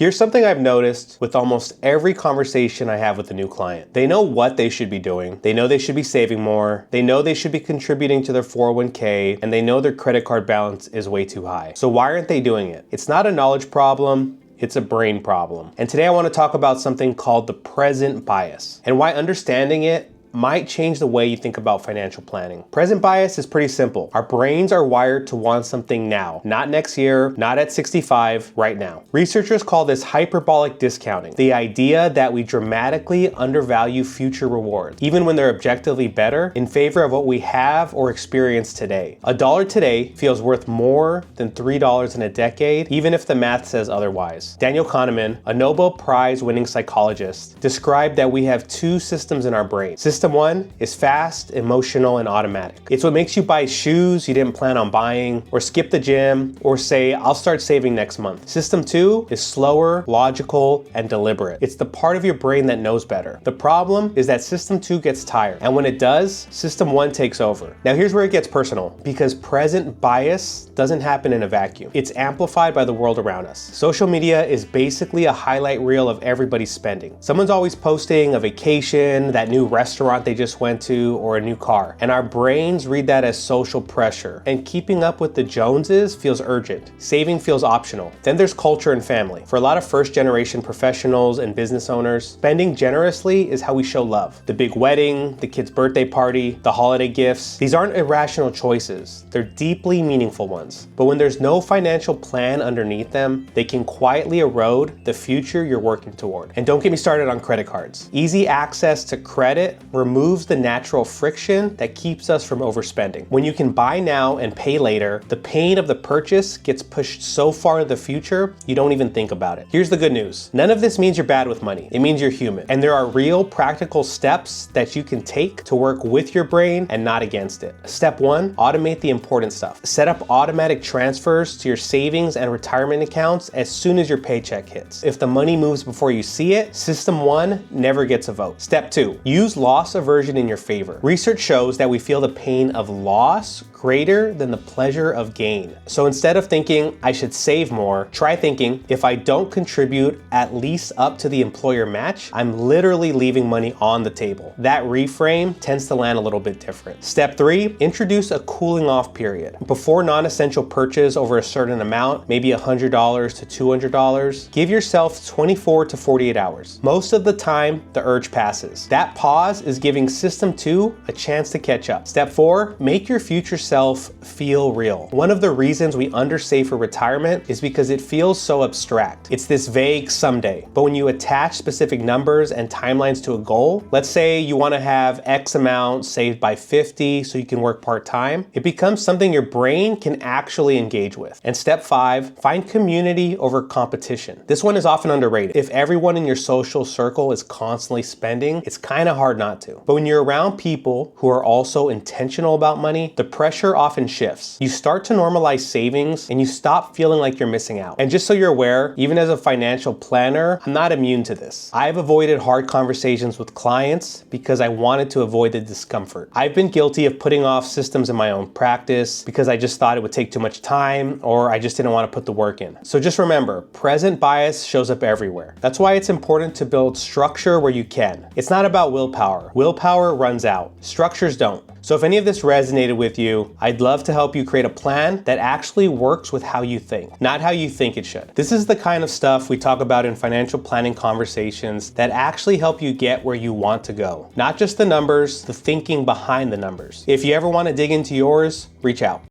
Here's something I've noticed with almost every conversation I have with a new client. They know what they should be doing. They know they should be saving more. They know they should be contributing to their 401k, and they know their credit card balance is way too high. So why aren't they doing it? It's not a knowledge problem. It's a brain problem. And today I want to talk about something called the present bias and why understanding it might change the way you think about financial planning. Present bias is pretty simple. Our brains are wired to want something now, not next year, not at 65, right now. Researchers call this hyperbolic discounting, the idea that we dramatically undervalue future rewards, even when they're objectively better, in favor of what we have or experience today. A dollar today feels worth more than $3 in a decade, even if the math says otherwise. Daniel Kahneman, a Nobel Prize winning psychologist, described that we have two systems in our brain. System one is fast, emotional, and automatic. It's what makes you buy shoes you didn't plan on buying, or skip the gym, or say, I'll start saving next month. System two is slower, logical, and deliberate. It's the part of your brain that knows better. The problem is that system two gets tired, and when it does, system one takes over. Now here's where it gets personal, because present bias doesn't happen in a vacuum. It's amplified by the world around us. Social media is basically a highlight reel of everybody's spending. Someone's always posting a vacation, that new restaurant they just went to, or a new car. And our brains read that as social pressure. And keeping up with the Joneses feels urgent. Saving feels optional. Then there's culture and family. For a lot of first-generation professionals and business owners, spending generously is how we show love. The big wedding, the kid's birthday party, the holiday gifts. These aren't irrational choices. They're deeply meaningful ones. But when there's no financial plan underneath them, they can quietly erode the future you're working toward. And don't get me started on credit cards. Easy access to credit removes the natural friction that keeps us from overspending. When you can buy now and pay later, the pain of the purchase gets pushed so far into the future, you don't even think about it. Here's the good news. None of this means you're bad with money. It means you're human. And there are real practical steps that you can take to work with your brain and not against it. Step one, automate the important stuff. Set up automatic transfers to your savings and retirement accounts as soon as your paycheck hits. If the money moves before you see it, system one never gets a vote. Step two, use loss aversion in your favor. Research shows that we feel the pain of loss greater than the pleasure of gain. So instead of thinking, I should save more, try thinking, if I don't contribute at least up to the employer match, I'm literally leaving money on the table. That reframe tends to land a little bit different. Step three, introduce a cooling off period. Before non-essential purchase over a certain amount, maybe $100 to $200, give yourself 24 to 48 hours. Most of the time, the urge passes. That pause is giving system two a chance to catch up. Step four, make your future self feel real. One of the reasons we undersave for retirement is because it feels so abstract. It's this vague someday. But when you attach specific numbers and timelines to a goal, let's say you want to have X amount saved by 50 so you can work part-time, it becomes something your brain can actually engage with. And step five, find community over competition. This one is often underrated. If everyone in your social circle is constantly spending, it's kind of hard not to. But when you're around people who are also intentional about money, the pressure often shifts. You start to normalize savings and you stop feeling like you're missing out. And just so you're aware, even as a financial planner, I'm not immune to this. I've avoided hard conversations with clients because I wanted to avoid the discomfort. I've been guilty of putting off systems in my own practice because I just thought it would take too much time or I just didn't want to put the work in. So just remember, present bias shows up everywhere. That's why it's important to build structure where you can. It's not about willpower. Willpower runs out. Structures don't. So if any of this resonated with you, I'd love to help you create a plan that actually works with how you think, not how you think it should. This is the kind of stuff we talk about in financial planning conversations that actually help you get where you want to go. Not just the numbers, the thinking behind the numbers. If you ever want to dig into yours, reach out.